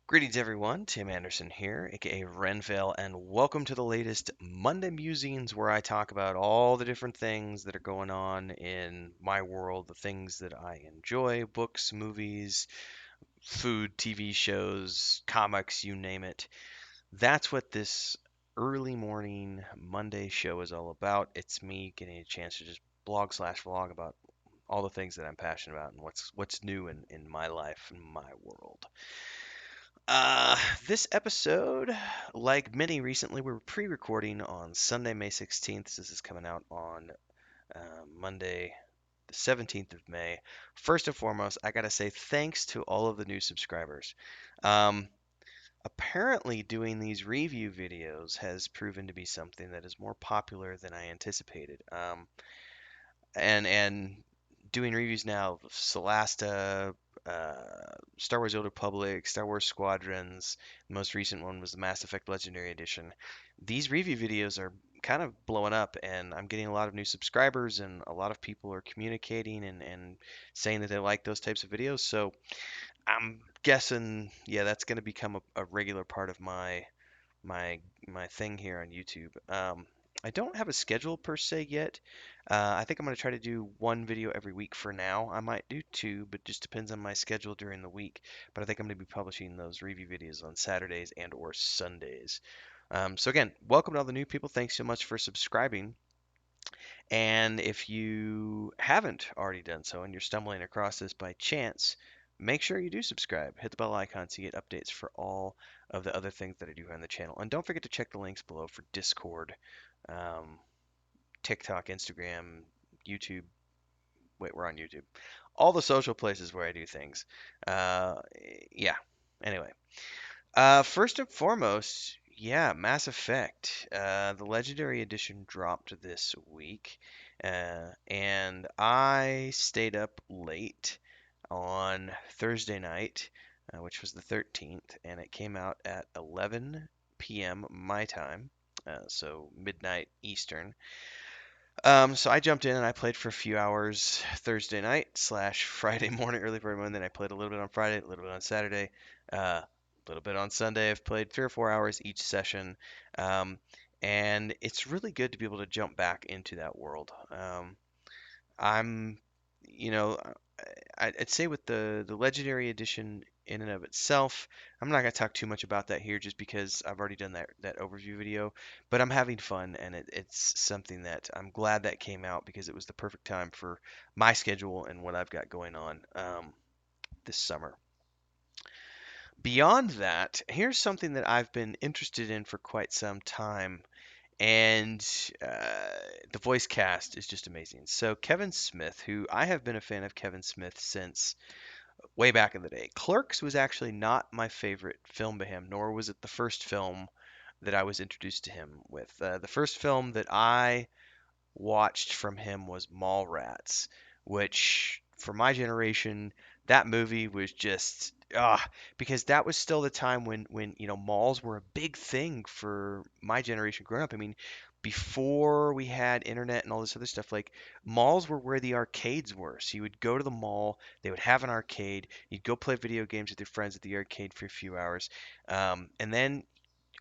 Greetings, everyone. Tim Anderson here, aka Renvale, and welcome to the latest Monday Musings, where I talk about all the different things that are going on in my world, the things that I enjoy books, movies, food, TV shows, comics, you name it. That's what this early morning Monday show is all about. It's me getting a chance to just blog/vlog about all the things that I'm passionate about and what's new in my life and my world. Uh, this episode, like many recently, we're pre-recording on Sunday, May 16th. This is coming out on Monday, the 17th of May. First and foremost, I gotta say thanks to all of the new subscribers. Um, Apparently, doing these review videos has proven to be something that is more popular than I anticipated. And doing reviews now of Solasta, Star Wars: Old Republic, Star Wars Squadrons. The most recent one was the Mass Effect Legendary Edition. These review videos are kind of blowing up, and I'm getting a lot of new subscribers, and a lot of people are communicating and saying that they like those types of videos. So I'm guessing, yeah, that's going to become a regular part of my my thing here on YouTube. I don't have a schedule per se yet. I think I'm going to try to do one video every week for now. I might do two, but just depends on my schedule during the week. But I think I'm going to be publishing those review videos on Saturdays and or Sundays. So again, welcome to all the new people. Thanks so much for subscribing. And if you haven't already done so and you're stumbling across this by chance, make sure you do subscribe. Hit the bell icon so you get updates for all of the other things that I do here on the channel. And don't forget to check the links below for Discord, um, TikTok, Instagram, YouTube. Wait, we're on YouTube. All the social places where I do things. Uh, yeah. Anyway, first and foremost, yeah, Mass Effect. The Legendary Edition dropped this week, and I stayed up late on Thursday night, which was the 13th, and it came out at 11 p.m. my time, so midnight Eastern. So I jumped in and I played for a few hours Thursday night slash Friday morning, early Friday morning. Then I played a little bit on Friday, a little bit on Saturday, a little bit on Sunday. I've played 3 or 4 hours each session, um, and it's really good to be able to jump back into that world. I'm, you know, I'd say with the Legendary Edition in and of itself, I'm not gonna talk too much about that here, just because I've already done that overview video. But I'm having fun, and it's something that I'm glad that came out because it was the perfect time for my schedule and what I've got going on this summer. Beyond that, here's something that I've been interested in for quite some time, and the voice cast is just amazing. So Kevin Smith, who I have been a fan of Kevin Smith since way back in the day. Clerks was actually not my favorite film by him, nor was it the first film that I was introduced to him with. The first film that I watched from him was Mallrats, which for my generation, that movie was just because that was still the time when malls were a big thing for my generation growing up. I mean, before we had internet and all this other stuff, like malls were where the arcades were. So you would go to the mall, they would have an arcade, you'd go play video games with your friends at the arcade for a few hours, and then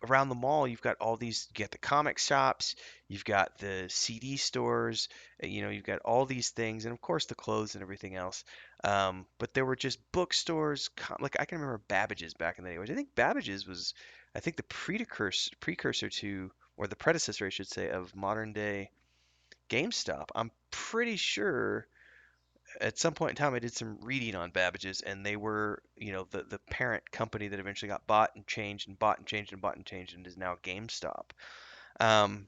around the mall, you've got all these, you got the comic shops, you've got the CD stores, you've got all these things, and of course the clothes and everything else. But there were just bookstores, like I can remember Babbage's back in the day, which I think Babbage's was, I think the precursor to, or the predecessor, I should say, of modern day GameStop. I'm pretty sure at some point in time I did some reading on Babbage's, and they were, the parent company that eventually got bought and changed and bought and changed and bought and changed and is now GameStop. Um,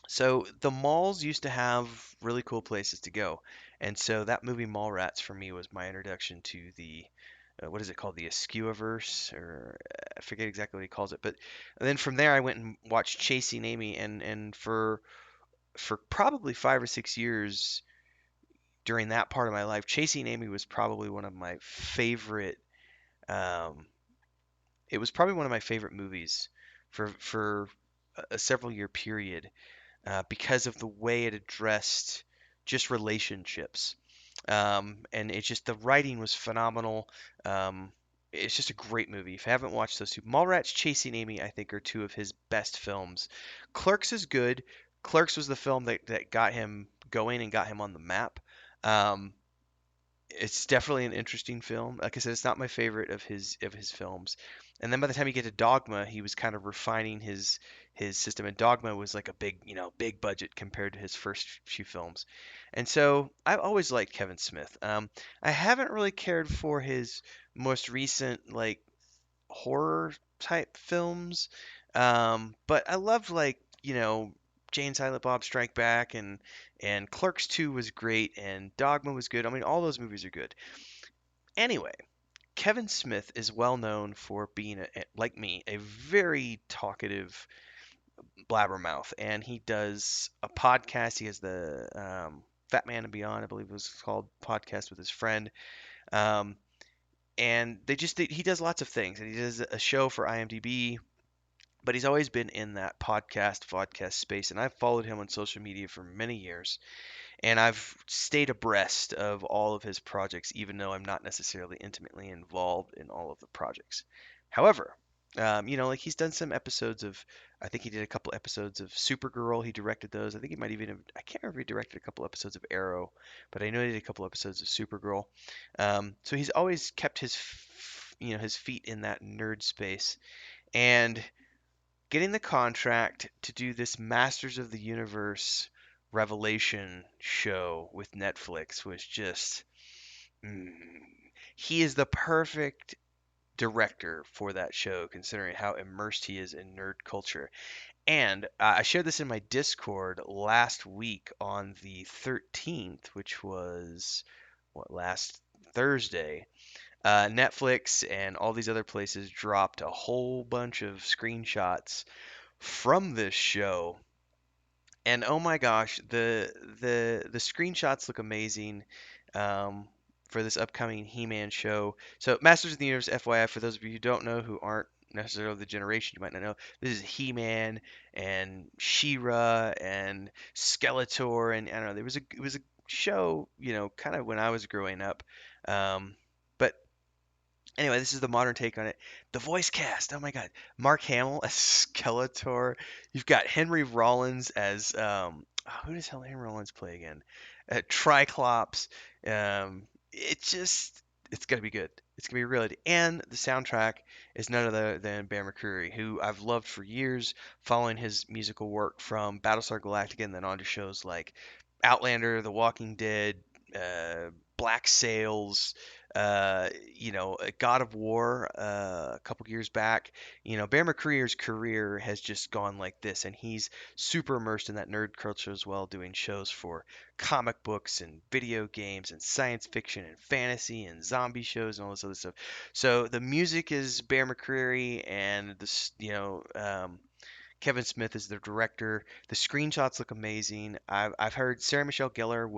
so the malls used to have really cool places to go, and so that movie Mallrats for me was my introduction to the what is it called, the Askewiverse, or I forget exactly what he calls it. But then from there I went and watched Chasing Amy, and for probably 5 or 6 years during that part of my life, Chasing Amy was probably one of my favorite. Um, it was probably one of my favorite movies for a several year period, because of the way it addressed just relationships. And it's just the writing was phenomenal. Um, It's just a great movie. If you haven't watched those two, Mallrats Chasing Amy, I think, are two of his best films. Clerks is good. Clerks was the film that got him going and got him on the map. Um, it's definitely an interesting film. Like I said, it's not my favorite of his films. And then by the time you get to Dogma, he was kind of refining his system. And Dogma was like a big, big budget compared to his first few films. And so I've always liked Kevin Smith. I haven't really cared for his most recent like horror type films. But I loved like, Jane Silent Bob Strike Back and Clerks 2 was great and Dogma was good. I mean, all those movies are good. Anyway, Kevin Smith is well known for being like me, a very talkative blabbermouth, and he does a podcast. He has the Fat Man and Beyond, I believe it was called, podcast with his friend. Um, and he does lots of things, and he does a show for IMDb, but he's always been in that podcast space, and I've followed him on social media for many years, and I've stayed abreast of all of his projects, even though I'm not necessarily intimately involved in all of the projects. However, like he's done some episodes of, I think he did a couple episodes of Supergirl. He directed those. I think he might even have, I can't remember if he directed a couple episodes of Arrow, but I know he did a couple episodes of Supergirl. So he's always kept his feet in that nerd space. And getting the contract to do this Masters of the Universe Revelation show with Netflix was just. Mm, he is the perfect director for that show, considering how immersed he is in nerd culture. And I shared this in my Discord last week on the 13th, which was last Thursday. Netflix and all these other places dropped a whole bunch of screenshots from this show. And oh my gosh, the screenshots look amazing for this upcoming He-Man show. So Masters of the Universe, FYI, for those of you who don't know, who aren't necessarily the generation, you might not know, this is He-Man and She-Ra and Skeletor, and I don't know, it was a show, kind of when I was growing up. But anyway, this is the modern take on it. The voice cast. Oh my God, Mark Hamill as Skeletor. You've got Henry Rollins as who does Henry Rollins play again? Triclops. It's gonna be good. It's gonna be really good. And the soundtrack is none other than Bear McCreary, who I've loved for years, following his musical work from Battlestar Galactica and then on to shows like Outlander, The Walking Dead, Black Sails, God of War a couple years back. Bear McCreary's career has just gone like this, and he's super immersed in that nerd culture as well, doing shows for comic books and video games and science fiction and fantasy and zombie shows and all this other stuff. So the music is Bear McCreary, and Kevin Smith is the director. The screenshots look amazing. I've heard Sarah Michelle Gellar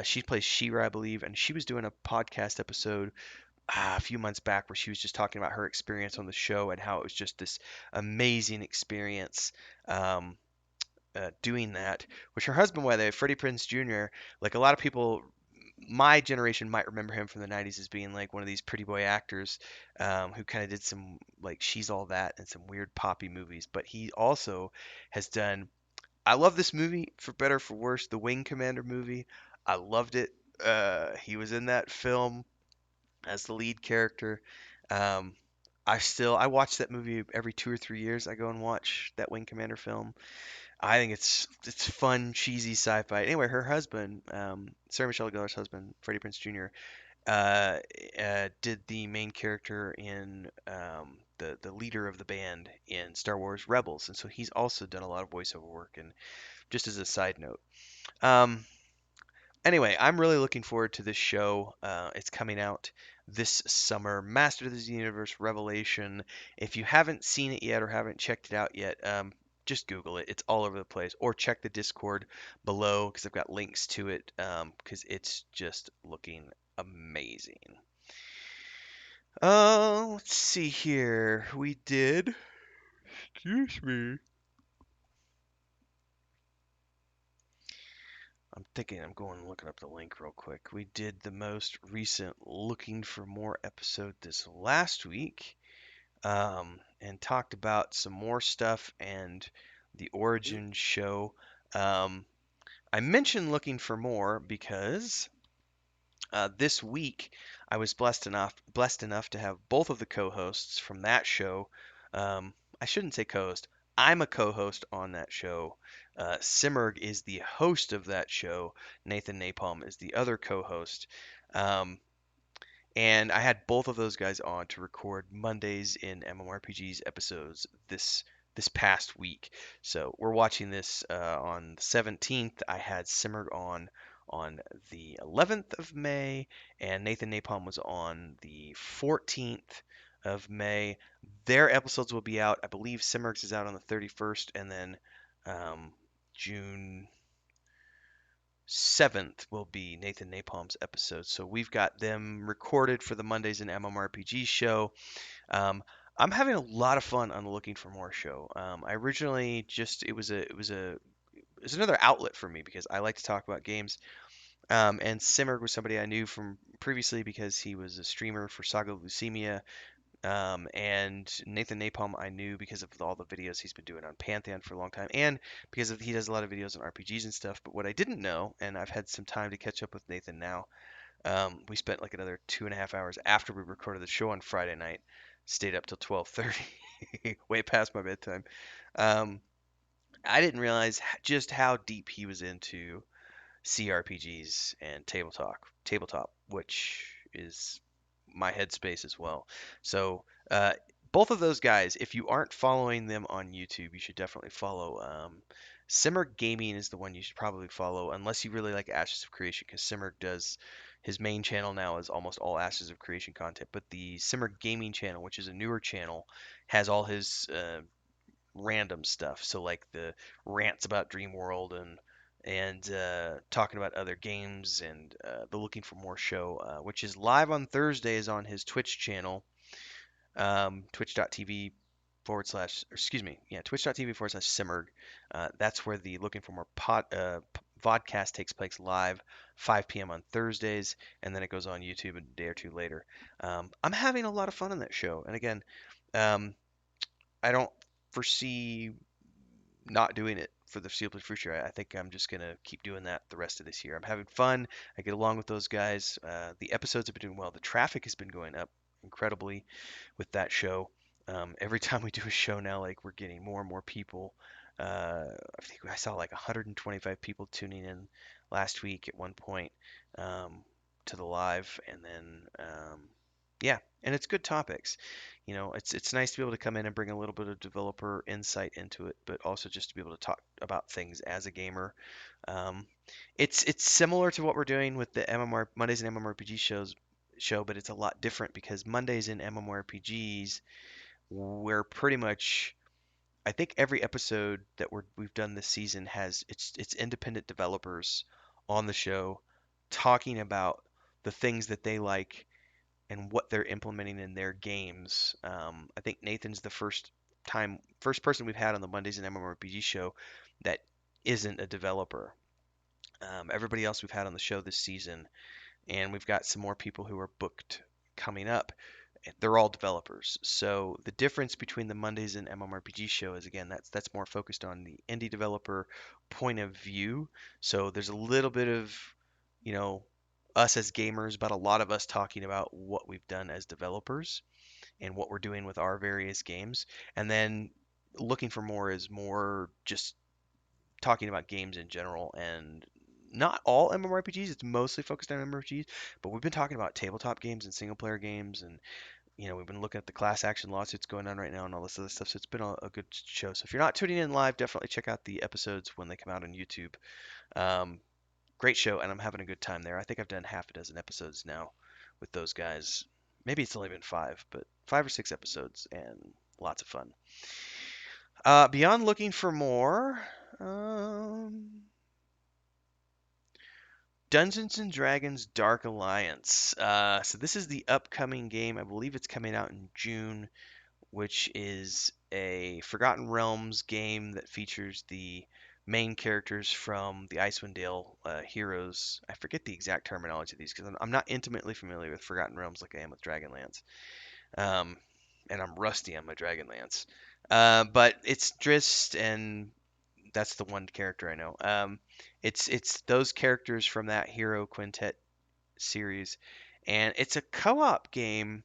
she plays She-Ra, I believe, and she was doing a podcast episode a few months back where she was just talking about her experience on the show and how it was just this amazing experience. Doing that, which her husband, by the way, Freddie Prinze Jr., like a lot of people, my generation might remember him from the 90s as being like one of these pretty boy actors who kind of did some like She's All That and some weird poppy movies. But he also has done, I love this movie for better or for worse, the Wing Commander movie. I loved it. He was in that film as the lead character. Um, I watch that movie every 2 or 3 years. I go and watch that Wing Commander film. I think it's fun, cheesy sci-fi. Anyway, her husband, Sarah Michelle Gellar's husband, Freddie Prinze Jr., did the main character in the leader of the band in Star Wars Rebels, and so he's also done a lot of voiceover work. And just as a side note, um, anyway, I'm really looking forward to this show. It's coming out this summer. Master of the Universe Revelation. If you haven't seen it yet or haven't checked it out yet, just Google it. It's all over the place. Or check the Discord below because I've got links to it because it's just looking amazing. Let's see here. We did. Excuse me. I'm thinking I'm going and looking up the link real quick. We did the most recent Looking for More episode this last week, and talked about some more stuff and the Origin show. Um, I mentioned Looking for More because this week I was blessed enough to have both of the co-hosts from that show. I shouldn't say co-host. I'm a co-host on that show. Simmerg is the host of that show. Nathan Napalm is the other co-host. Um, and I had both of those guys on to record Mondays in MMORPGs episodes this past week. So we're watching this on the 17th. I had Simmer on the 11th of May, and Nathan Napalm was on the 14th of May. Their episodes will be out. I believe Simmer's is out on the 31st, and then June 7th will be Nathan Napalm's episode. So we've got them recorded for the Mondays in MMORPG show. Um, I'm having a lot of fun on the Looking for More show. I originally just it was another outlet for me because I like to talk about games. And Simmer was somebody I knew from previously because he was a streamer for Saga Leucemia. And Nathan Napalm I knew because of all the videos he's been doing on Pantheon for a long time, and because he does a lot of videos on RPGs and stuff. But what I didn't know, and I've had some time to catch up with Nathan now, we spent like another 2.5 hours after we recorded the show on Friday night, stayed up till 12:30, way past my bedtime. Um, I didn't realize just how deep he was into CRPGs and tabletop, which is my headspace as well. So both of those guys, if you aren't following them on YouTube, you should definitely follow. Simmer Gaming is the one you should probably follow, unless you really like Ashes of Creation, because Simmer does his main channel now is almost all Ashes of Creation content. But the Simmer Gaming channel, which is a newer channel, has all his random stuff. So like the rants about Dream World and talking about other games and the Looking for More show, which is live on Thursdays on his Twitch channel, twitch.tv forward slash, excuse me, yeah, twitch.tv forward slash Simmerg. That's where the Looking for More vodcast takes place live 5 p.m. on Thursdays, and then it goes on YouTube a day or two later. I'm having a lot of fun on that show, and again, um, I don't foresee not doing it for the foreseeable future. I think I'm just gonna keep doing that the rest of this year. I'm having fun. I get along with those guys. The episodes have been doing well. The traffic has been going up incredibly with that show. Every time we do a show now, like we're getting more and more people. I think I saw like 125 people tuning in last week at one point to the live, and then yeah, and it's good topics. It's nice to be able to come in and bring a little bit of developer insight into it, but also just to be able to talk about things as a gamer. Um, it's similar to what we're doing with the MMR Mondays and MMORPG show, but it's a lot different because Mondays in MMORPGs, we're pretty much, I think every episode that we've done this season has it's independent developers on the show talking about the things that they like and what they're implementing in their games. I think Nathan's the first person we've had on the Mondays and MMORPG show that isn't a developer. Everybody else we've had on the show this season, and we've got some more people who are booked coming up. They're all developers. So the difference between the Mondays and MMORPG show is again that's more focused on the indie developer point of view. So there's a little bit of, you know, us as gamers, but a lot of us talking about what we've done as developers and what we're doing with our various games. And then looking for more is more just talking about games in general and not all MMORPGs. It's mostly focused on MMORPGs, but we've been talking about tabletop games and single player games, and we've been looking at the class action lawsuits going on right now and all this other stuff. So it's been a good show. So if you're not tuning in live, definitely check out the episodes when they come out on YouTube. Um, Great show, and I'm having a good time there. I think I've done half a dozen episodes now with those guys. Maybe it's only been five, but 5 or 6 episodes, and lots of fun. Beyond looking for more, Dungeons and Dragons Dark Alliance. So this is the upcoming game. I believe it's coming out in June, which is a Forgotten Realms game that features the main characters from the Icewind Dale heroes. I forget the exact terminology of these because I'm not intimately familiar with Forgotten Realms like I am with Dragonlance. Um, and I'm rusty on my Dragonlance. But it's Drist, and that's the one character I know. It's those characters from that Hero Quintet series, and it's a co-op game.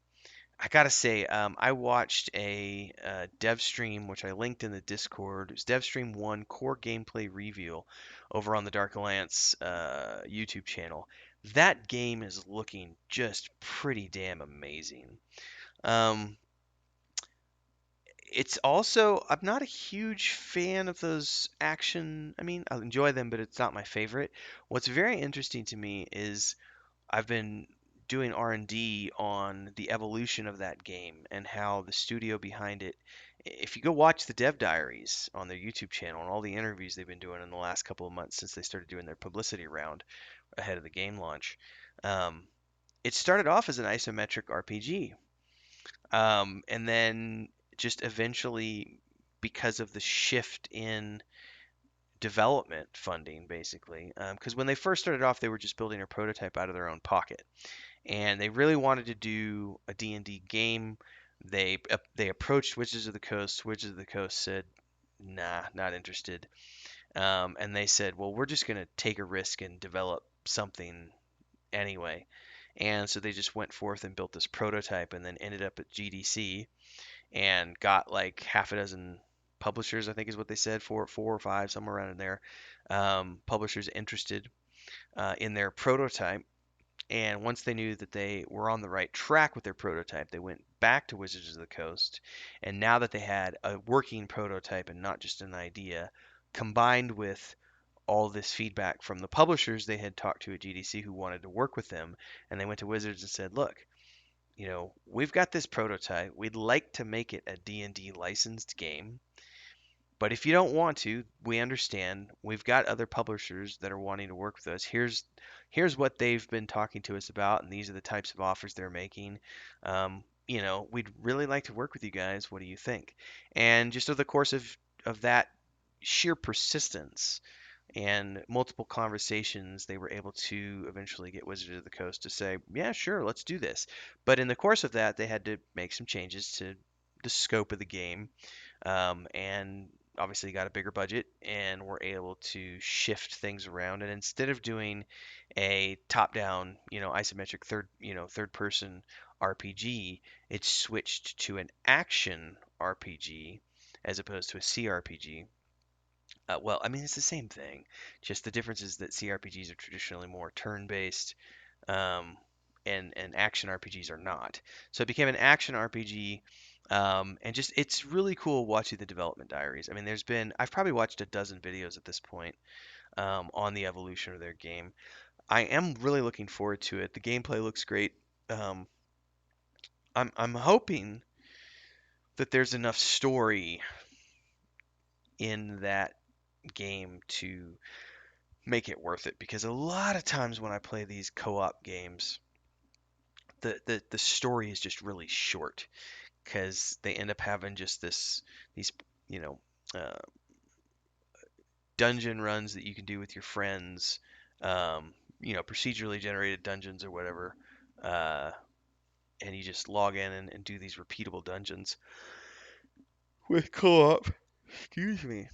I gotta say, I watched a dev stream, which I linked in the Discord. It was Dev Stream 1 core gameplay review over on the Dark Alliance YouTube channel. That game is looking just pretty damn amazing. Um, it's also, I'm not a huge fan of those action. I mean, I enjoy them, but it's not my favorite. What's very interesting to me is I've been doing R&D on the evolution of that game and how the studio behind it. If you go watch the Dev Diaries on their YouTube channel and all the interviews they've been doing in the last couple of months since they started doing their publicity round ahead of the game launch, um, it started off as an isometric RPG, and then just eventually, because of the shift in development funding, basically, because when they first started off, they were just building a prototype out of their own pocket and they really wanted to do a D&D game. They approached Wizards of the Coast. Wizards of the Coast said, "Nah, not interested." And they said, "Well, we're just gonna take a risk and develop something anyway." And so they just went forth and built this prototype, and then ended up at GDC and got like half a dozen publishers, I think is what they said, four or five, somewhere around in there, publishers interested in their prototype. And once they knew that they were on the right track with their prototype, they went back to Wizards of the Coast. And now that they had a working prototype and not just an idea, combined with all this feedback from the publishers they had talked to at GDC who wanted to work with them, and they went to Wizards and said, "Look, we've got this prototype. We'd like to make it a D&D licensed game. But if you don't want to, we understand. We've got other publishers that are wanting to work with us. Here's what they've been talking to us about, and these are the types of offers they're making. We'd really like to work with you guys. What do you think?" And just over the course of that sheer persistence and multiple conversations, they were able to eventually get Wizards of the Coast to say, "Yeah, sure, let's do this." But in the course of that, they had to make some changes to the scope of the game, and obviously got a bigger budget and were able to shift things around. And instead of doing a top-down, isometric third person RPG, it switched to an action RPG as opposed to a CRPG. Well, I mean, it's the same thing. Just the difference is that CRPGs are traditionally more turn-based, um, and action RPGs are not. So it became an action RPG, and just it's really cool watching the development diaries. I mean, I've probably watched a dozen videos at this point, on the evolution of their game. I am really looking forward to it. The gameplay looks great. Um, I'm hoping that there's enough story in that game to make it worth it, because a lot of times when I play these co-op games, the story is just really short because they end up having just these you know uh, dungeon runs that you can do with your friends, procedurally generated dungeons or whatever, uh, and you just log in and do these repeatable dungeons with co-op. Excuse me.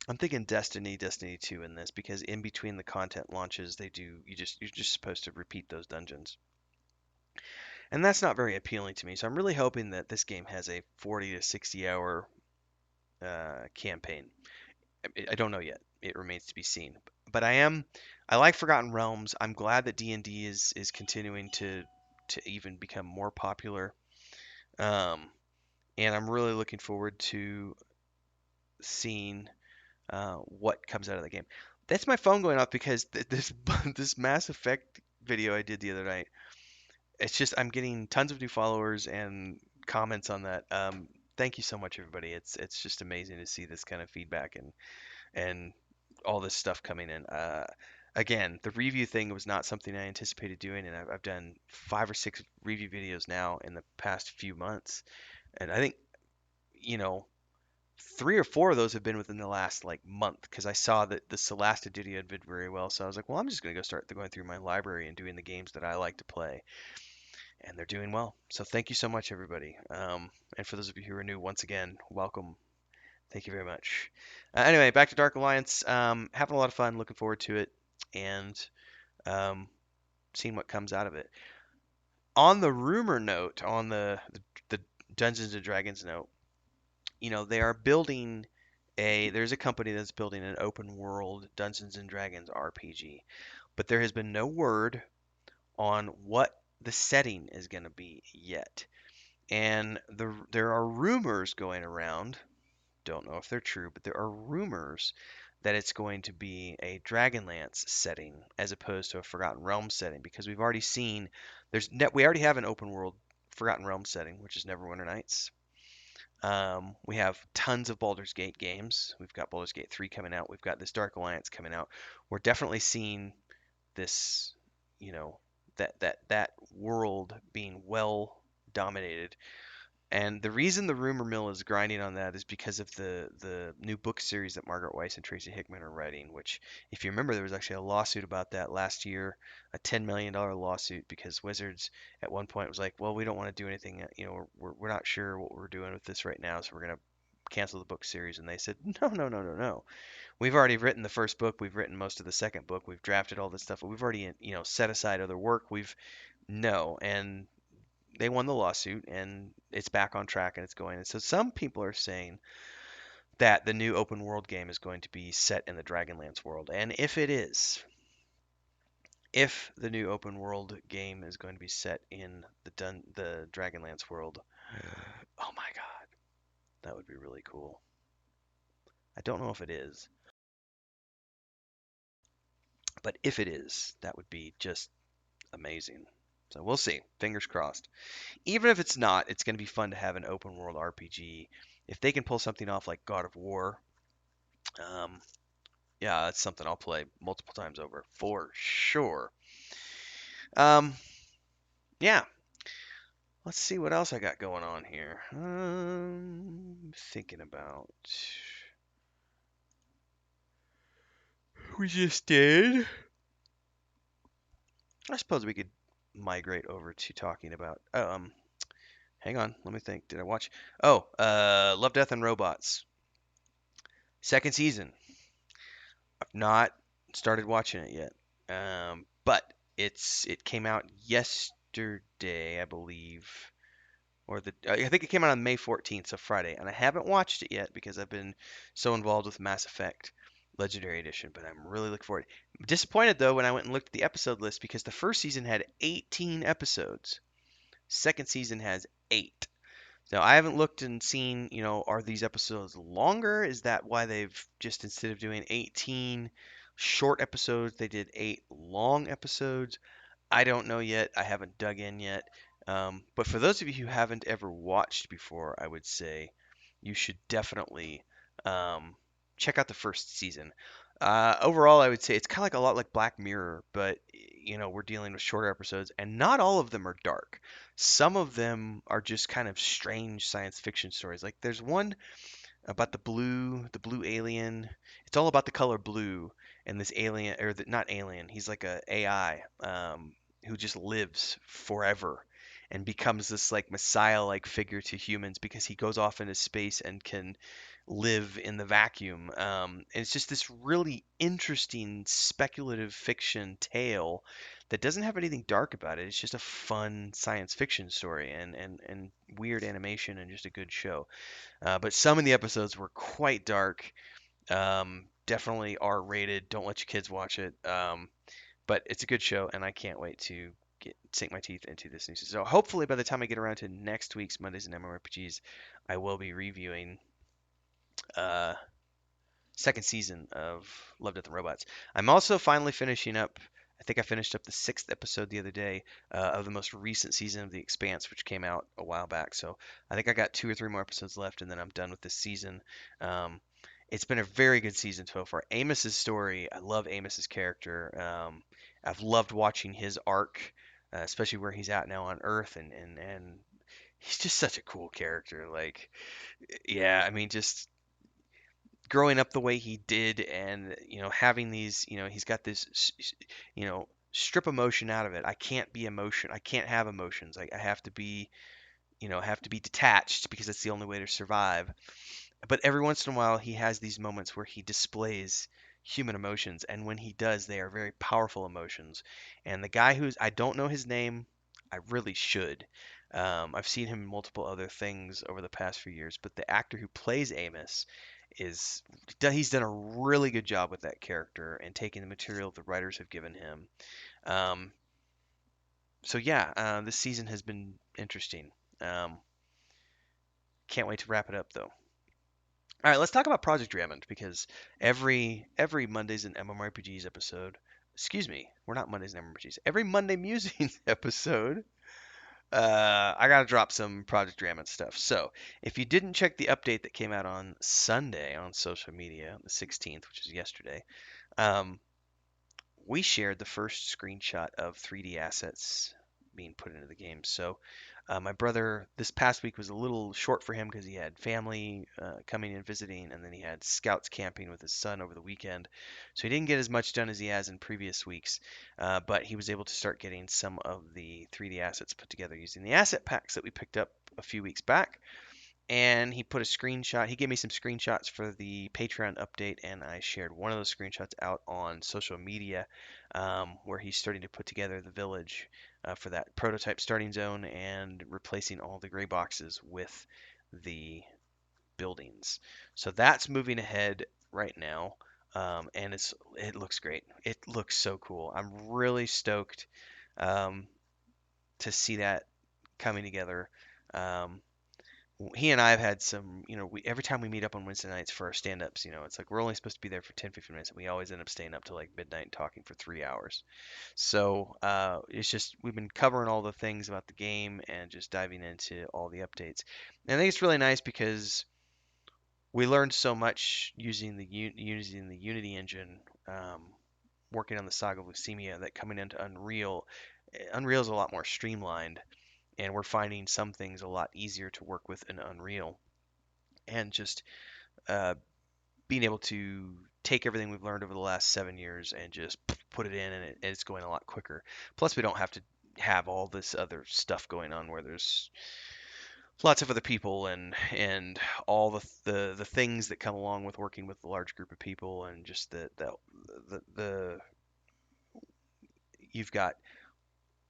I'm thinking Destiny 2 in this, because in between the content launches, you're just supposed to repeat those dungeons. And that's not very appealing to me. So I'm really hoping that this game has a 40 to 60 hour campaign. I don't know yet. It remains to be seen. But I like Forgotten Realms. I'm glad that D&D is continuing to even become more popular. Um, and I'm really looking forward to seeing what comes out of the game. That's my phone going off because this this Mass Effect video I did the other night. It's just I'm getting tons of new followers and comments on that. Thank you so much, everybody. It's just amazing to see this kind of feedback and all this stuff coming in. Again, the review thing was not something I anticipated doing, and I've done 5 or 6 review videos now in the past few months, and I think, you know three or four of those have been within the last like month because I saw that the Solasta Studio did very well. So I was like, well, I'm just gonna go start going through my library and doing the games that I like to play, and they're doing well. So thank you so much, everybody. And for those of you who are new, once again, welcome. Thank you very much. Anyway, back to Dark Alliance. Having a lot of fun. Looking forward to it, and um, seeing what comes out of it. On the rumor note, on the Dungeons and Dragons note, they are building there's a company that's building an open world Dungeons and Dragons RPG, but there has been no word on what the setting is going to be yet. And there are rumors going around, don't know if they're true, but there are rumors that it's going to be a Dragonlance setting as opposed to a Forgotten Realms setting because we've already seen we already have an open world Forgotten Realms setting, which is Neverwinter Nights. We have tons of Baldur's Gate games. We've got Baldur's Gate 3 coming out. We've got this Dark Alliance coming out. We're definitely seeing this, you know, that world being well dominated. And the reason the rumor mill is grinding on that is because of the new book series that Margaret Weiss and Tracy Hickman are writing, which, if you remember, there was actually a lawsuit about that last year, a $10 million lawsuit because Wizards at one point was like, well, we don't want to do anything, we're not sure what we're doing with this right now, so we're going to cancel the book series. And they said, no, no, no, no, no. We've already written the first book, we've written most of the second book, we've drafted all this stuff, we've already, set aside other work. No, and they won the lawsuit and it's back on track and it's going. And so some people are saying that the new open world game is going to be set in the Dragonlance world. And if the new open world game is going to be set in the Dragonlance world, oh my god, that would be really cool. I don't know if it is, but if it is, that would be just amazing. So we'll see. Fingers crossed. Even if it's not, it's going to be fun to have an open world RPG. If they can pull something off like God of War, um, yeah, that's something I'll play multiple times over for sure. Um, yeah, let's see what else I got going on here. Thinking about. We just did. I suppose we could migrate over to talking about. Hang on, let me think. Did I watch? Oh, Love, Death, and Robots. Second season. I've not started watching it yet. But it came out yesterday, I believe, or I think it came out on May 14th, so Friday, and I haven't watched it yet because I've been so involved with Mass Effect Legendary Edition, but I'm really looking forward. I'm disappointed though when I went and looked at the episode list because the first season had 18 episodes. Second season has 8. Now, I haven't looked and seen, are these episodes longer? Is that why they've just, instead of doing 18 short episodes, they did 8 long episodes? I don't know yet. I haven't dug in yet. But for those of you who haven't ever watched before, I would say you should definitely check out the first season. Overall, I would say it's kind of like a lot like Black Mirror, but we're dealing with shorter episodes, and not all of them are dark. Some of them are just kind of strange science fiction stories. Like there's one about the blue alien. It's all about the color blue and this alien, or not alien. He's like a AI who just lives forever and becomes this like messiah-like figure to humans because he goes off into space and can live in the vacuum. And it's just this really interesting speculative fiction tale that doesn't have anything dark about it. It's just a fun science fiction story and weird animation and just a good show. But some of the episodes were quite dark. Definitely R-rated. Don't let your kids watch it. But it's a good show, and I can't wait to sink my teeth into this new season. So hopefully, by the time I get around to next week's Mondays and MMORPGs, I will be reviewing uh, second season of Love, Death, and Robots. I'm also finally finishing up. I think I finished up the 6th episode the other day of the most recent season of The Expanse, which came out a while back. So I think I got 2 or 3 more episodes left, and then I'm done with this season. Um, it's been a very good season so far. Amos's story, I love Amos's character. I've loved watching his arc, especially where he's at now on Earth, and he's just such a cool character. Like, yeah, I mean, just growing up the way he did, and having these, he's got this strip emotion out of it. I can't be emotion. I can't have emotions. I have to be, have to be detached because that's the only way to survive. But every once in a while he has these moments where he displays human emotions, and when he does, they are very powerful emotions. And the guy who's, I don't know his name, I really should. I've seen him in multiple other things over the past few years, but the actor who plays Amos is he's done a really good job with that character and taking the material the writers have given him. um, so yeah, this season has been interesting. um, can't wait to wrap it up though. All right, let's talk about Project Dramond, because every Mondays and MMORPGs episode, excuse me, we're not Mondays and MMORPGs. Every Monday Musings episode, I gotta drop some Project Dramond stuff. So if you didn't check the update that came out on Sunday on social media, the 16th, which is yesterday, um, we shared the first screenshot of 3D assets being put into the game. So, my brother this past week was a little short for him because he had family coming and visiting, and then he had scouts camping with his son over the weekend. So he didn't get as much done as he has in previous weeks, but he was able to start getting some of the 3D assets put together using the asset packs that we picked up a few weeks back. And he put a screenshot. He gave me some screenshots for the Patreon update, and I shared one of those screenshots out on social media, where he's starting to put together the village for that prototype starting zone and replacing all the gray boxes with the buildings. So that's moving ahead right now, and it looks great. It looks so cool. I'm really stoked um, to see that coming together. Um, he and I have had some, every time we meet up on Wednesday nights for our stand-ups, it's like we're only supposed to be there for 10, 15 minutes, and we always end up staying up to like midnight and talking for 3 hours. So it's just, we've been covering all the things about the game and just diving into all the updates. And I think it's really nice because we learned so much using using the Unity engine, working on the Saga of Lucemia, that coming into Unreal, Unreal is a lot more streamlined, and we're finding some things a lot easier to work with in Unreal, and just uh, being able to take everything we've learned over the last 7 years and just put it in, and it's going a lot quicker. Plus, we don't have to have all this other stuff going on where there's lots of other people, and all the things that come along with working with a large group of people, and just the you've got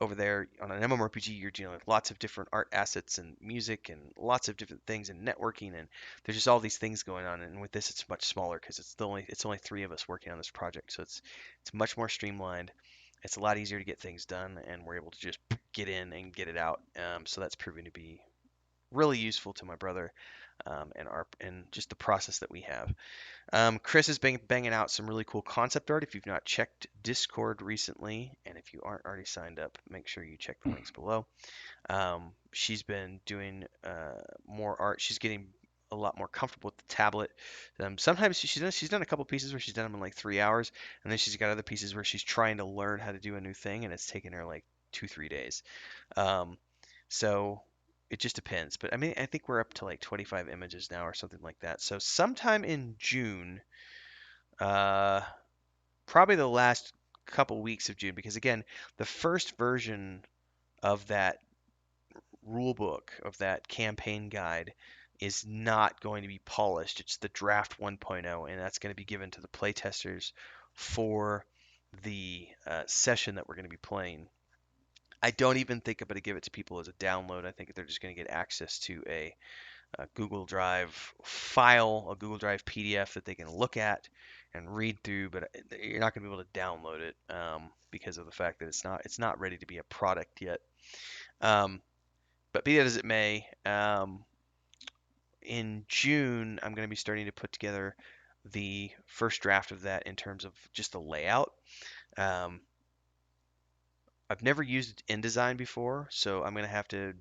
over there on an MMORPG, you're dealing with lots of different art assets and music and lots of different things and networking, and there's just all these things going on. And with this, it's much smaller because it's only three of us working on this project, so it's much more streamlined. It's a lot easier to get things done, and we're able to just get in and get it out. So that's proving to be really useful to my brother, and just the process that we have. Chris has been banging out some really cool concept art. If you've not checked Discord recently, and if you aren't already signed up, make sure you check the links below. She's been doing more art. She's getting a lot more comfortable with the tablet. Sometimes she's done a couple pieces where she's done them in like 3 hours, and then she's got other pieces where she's trying to learn how to do a new thing, and it's taken her like 2 3 days. Um, so it just depends. But I mean, I think we're up to like 25 images now or something like that. So sometime in June, uh, probably the last couple weeks of June, because again, the first version of that rule book, of that campaign guide, is not going to be polished. It's the draft 1.0, and that's going to be given to the playtesters for the session that we're going to be playing. I don't even think I'm going to give it to people as a download. I think they're just going to get access to a Google Drive file, a Google Drive PDF that they can look at and read through, but you're not going to be able to download it, because of the fact that it's not ready to be a product yet. But be that as it may, in June I'm going to be starting to put together the first draft of that in terms of just the layout. Um, I've never used InDesign before, so I'm going to have to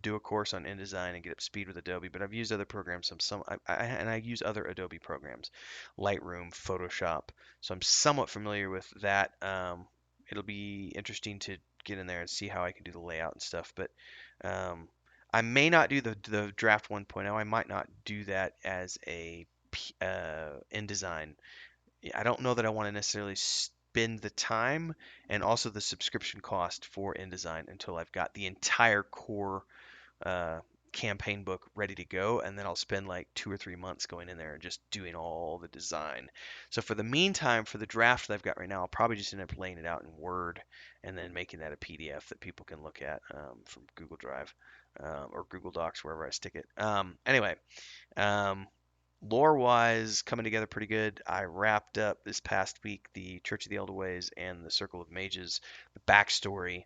do a course on InDesign and get up to speed with Adobe. But I've used other programs, and I use other Adobe programs, Lightroom, Photoshop. So I'm somewhat familiar with that. It'll be interesting to get in there and see how I can do the layout and stuff. But um, I may not do the draft 1.0. I might not do that as a InDesign. I don't know that I want to necessarily spend the time and also the subscription cost for InDesign until I've got the entire core uh, campaign book ready to go, and then I'll spend like 2 or 3 months going in there and just doing all the design. So for the meantime, for the draft that I've got right now, I'll probably just end up laying it out in Word and then making that a PDF that people can look at from Google Drive or Google Docs, wherever I stick it. Anyway, um, lore wise, coming together pretty good. I wrapped up this past week the Church of the Elderways and the Circle of Mages, the backstory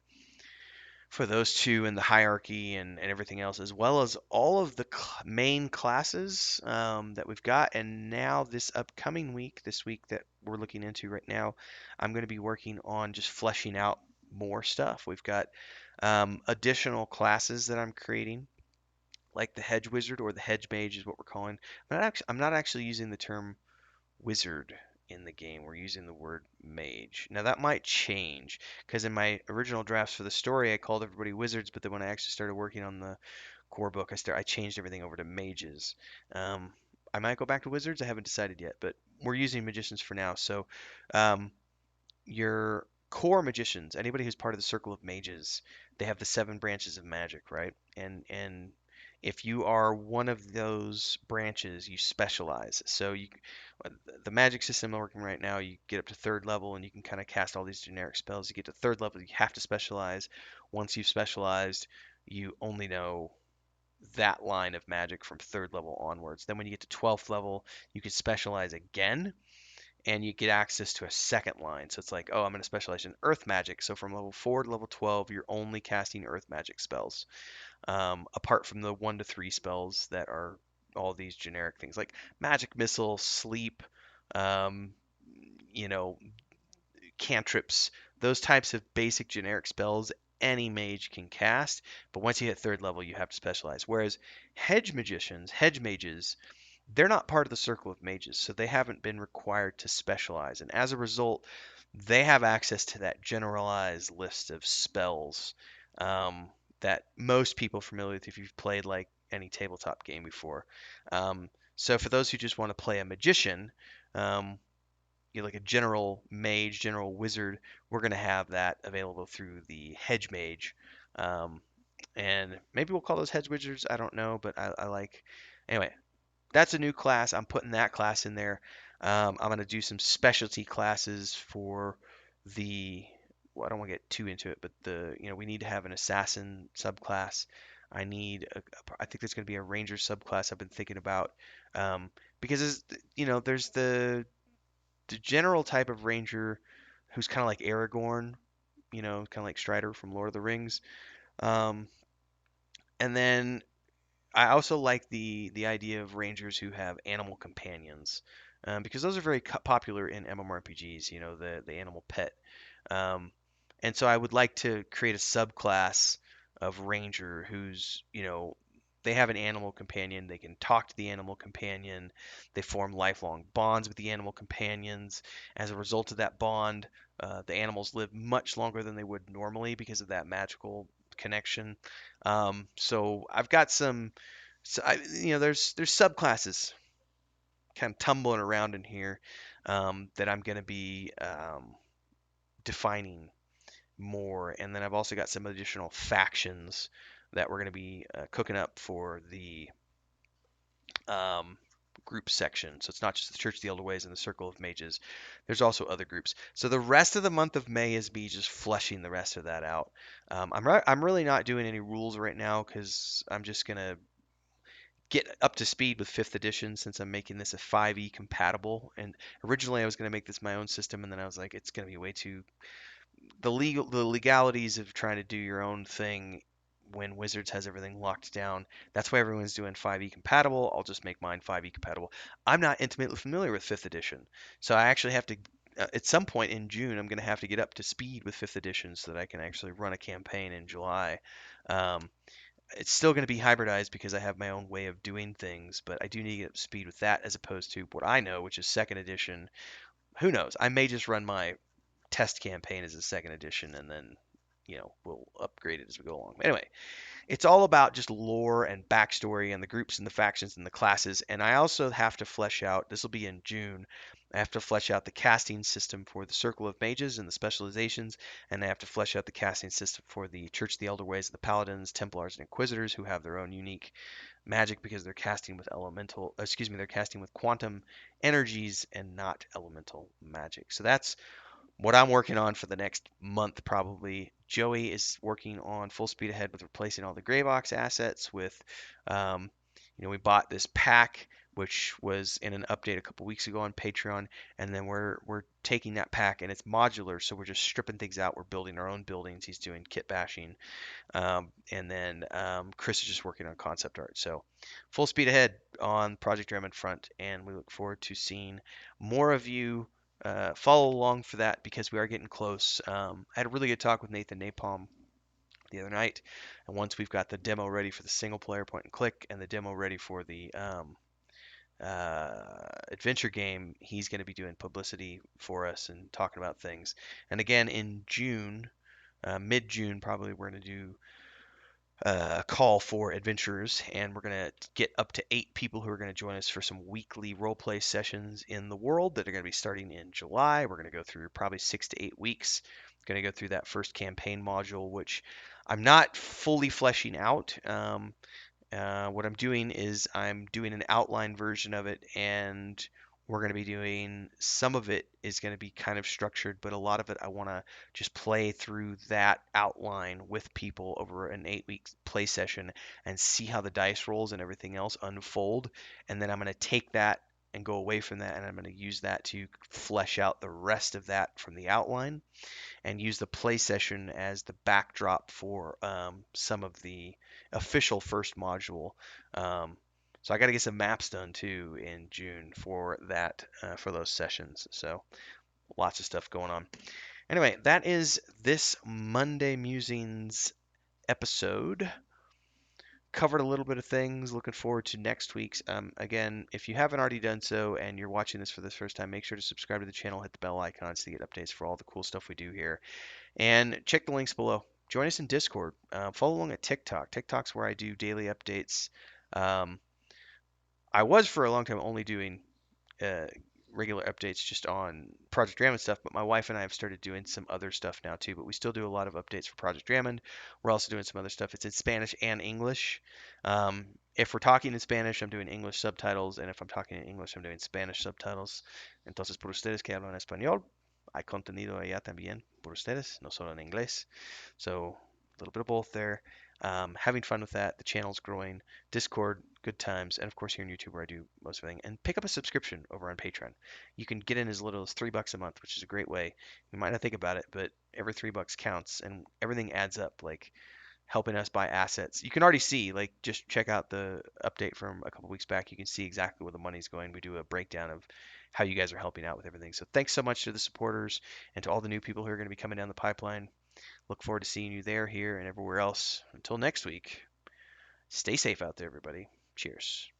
for those two and the hierarchy and everything else, as well as all of the main classes that we've got. And now, this upcoming week, this week that we're looking into right now, I'm going to be working on just fleshing out more stuff. We've got additional classes that I'm creating, like the Hedge Wizard or the Hedge Mage, is what we're calling. I'm not actually using the term wizard in the game. We're using the word mage. Now that might change because in my original drafts for the story, I called everybody wizards, but then when I actually started working on the core book, I changed everything over to mages. Um, I might go back to wizards. I haven't decided yet, but we're using magicians for now. So um, your core magicians, anybody who's part of the circle of mages, they have the 7 branches of magic, right? And if you are one of those branches, you specialize. So the magic system I'm working right now, you get up to 3rd level and you can kind of cast all these generic spells. You get to 3rd level, you have to specialize. Once you've specialized, you only know that line of magic from 3rd level onwards. Then when you get to 12th level, you can specialize again and you get access to a second line. So it's like, oh, I'm going to specialize in earth magic. So from level 4 to level 12, you're only casting earth magic spells, apart from the 1 to 3 spells that are all these generic things like magic missile, sleep, um, you know, cantrips, those types of basic generic spells. Any mage can cast, but once you hit 3rd level, you have to specialize. Whereas hedge magicians, hedge mages, they're not part of the circle of mages, so they haven't been required to specialize. And as a result, they have access to that generalized list of spells um, that most people are familiar with if you've played like any tabletop game before. So for those who just want to play a magician, um, like a general mage, general wizard, we're going to have that available through the hedge mage. Um, and maybe we'll call those hedge wizards. I don't know, but I like. Anyway, that's a new class. I'm putting that class in there. I'm going to do some specialty classes for the. Well, I don't want to get too into it, but we need to have an assassin subclass. I need. I think there's going to be a ranger subclass. I've been thinking about, because there's the general type of ranger who's kind of like Aragorn, kind of like Strider from Lord of the Rings. Um, and then I also like the idea of rangers who have animal companions, because those are very popular in MMORPGs. The animal pet, um, and so I would like to create a subclass of ranger who's they have an animal companion. They can talk to the animal companion. They form lifelong bonds with the animal companions. As a result of that bond, the animals live much longer than they would normally because of that magical connection. So I've got some. There's subclasses kind of tumbling around in here that I'm going to be defining more, and then I've also got some additional factions that we're going to be cooking up for the um, group section. So it's not just the Church of the Elder Ways and the Circle of Mages. There's also other groups. So the rest of the month of May is me just fleshing the rest of that out. I'm really not doing any rules right now because I'm just gonna get up to speed with 5th edition since I'm making this a 5e compatible. And originally I was going to make this my own system, and then I was like, it's going to be way too the legalities of trying to do your own thing when Wizards has everything locked down. That's why everyone's doing 5e compatible. I'll just make mine 5e compatible. I'm not intimately familiar with 5th edition, so I actually have to. At some point in June, I'm going to have to get up to speed with 5th edition so that I can actually run a campaign in July. Um, it's still going to be hybridized because I have my own way of doing things, but I do need to get up to speed with that as opposed to what I know, which is 2nd edition. Who knows? I may just run my test campaign as a 2nd edition and then we'll upgrade it as we go along. Anyway, it's all about just lore and backstory and the groups and the factions and the classes. And I also have to flesh out, this will be in June, I have to flesh out the casting system for the Circle of Mages and the specializations, and I have to flesh out the casting system for the Church of the Elder Ways, the Paladins, Templars, and Inquisitors, who have their own unique magic because they're casting with they're casting with quantum energies and not elemental magic. So that's what I'm working on for the next month probably. Joey is working on full speed ahead with replacing all the Greybox assets with, um, we bought this pack which was in an update a couple weeks ago on Patreon, and then we're taking that pack and it's modular, so we're just stripping things out. We're building our own buildings. He's doing kit bashing, and then Chris is just working on concept art. So full speed ahead on Project Dramond front, and we look forward to seeing more of you follow along for that because we are getting close. I had a really good talk with Nathan Napalm the other night, and once we've got the demo ready for the single player point and click and the demo ready for the adventure game, he's going to be doing publicity for us and talking about things. And again, in June, mid June, probably, we're going to do a call for adventurers, and we're going to get up to 8 people who are going to join us for some weekly roleplay sessions in the world that are going to be starting in July. We're going to go through probably 6 to 8 weeks. Going to go through that first campaign module, which I'm not fully fleshing out. What I'm doing is I'm doing an outline version of it, and we're going to be doing some of it is going to be kind of structured, but a lot of it I want to just play through that outline with people over an 8 week play session and see how the dice rolls and everything else unfold. And then I'm going to take that and go away from that, and I'm going to use that to flesh out the rest of that from the outline and use the play session as the backdrop for some of the official first module. So I got to get some maps done too in June for that for those sessions. So lots of stuff going on. Anyway, that is this Monday Musings episode. Covered a little bit of things. Looking forward to next week's. Again, if you haven't already done so and you're watching this for the first time, make sure to subscribe to the channel, hit the bell icons to get updates for all the cool stuff we do here. And check the links below. Join us in Discord. Follow along at TikTok. TikTok's where I do daily updates. Um, I was for a long time only doing uh, regular updates just on Project Dramond stuff, but my wife and I have started doing some other stuff now too. But we still do a lot of updates for Project Dramond. We're also doing some other stuff. It's in Spanish and English. If we're talking in Spanish, I'm doing English subtitles, and if I'm talking in English, I'm doing Spanish subtitles. Entonces, por ustedes que hablan español, hay contenido allá también por ustedes, no solo en inglés. So a little bit of both there. Having fun with that. The channel's growing. Discord, good times, and of course here on YouTube where I do most of everything. And pick up a subscription over on Patreon. You can get in as little as $3 a month, which is a great way. You might not think about it, but every $3 counts, and everything adds up. Like helping us buy assets. You can already see, like, just check out the update from a couple weeks back. You can see exactly where the money's going. We do a breakdown of how you guys are helping out with everything. So thanks so much to the supporters and to all the new people who are going to be coming down the pipeline. Look forward to seeing you there, here, and everywhere else. Until next week, stay safe out there, everybody. Cheers.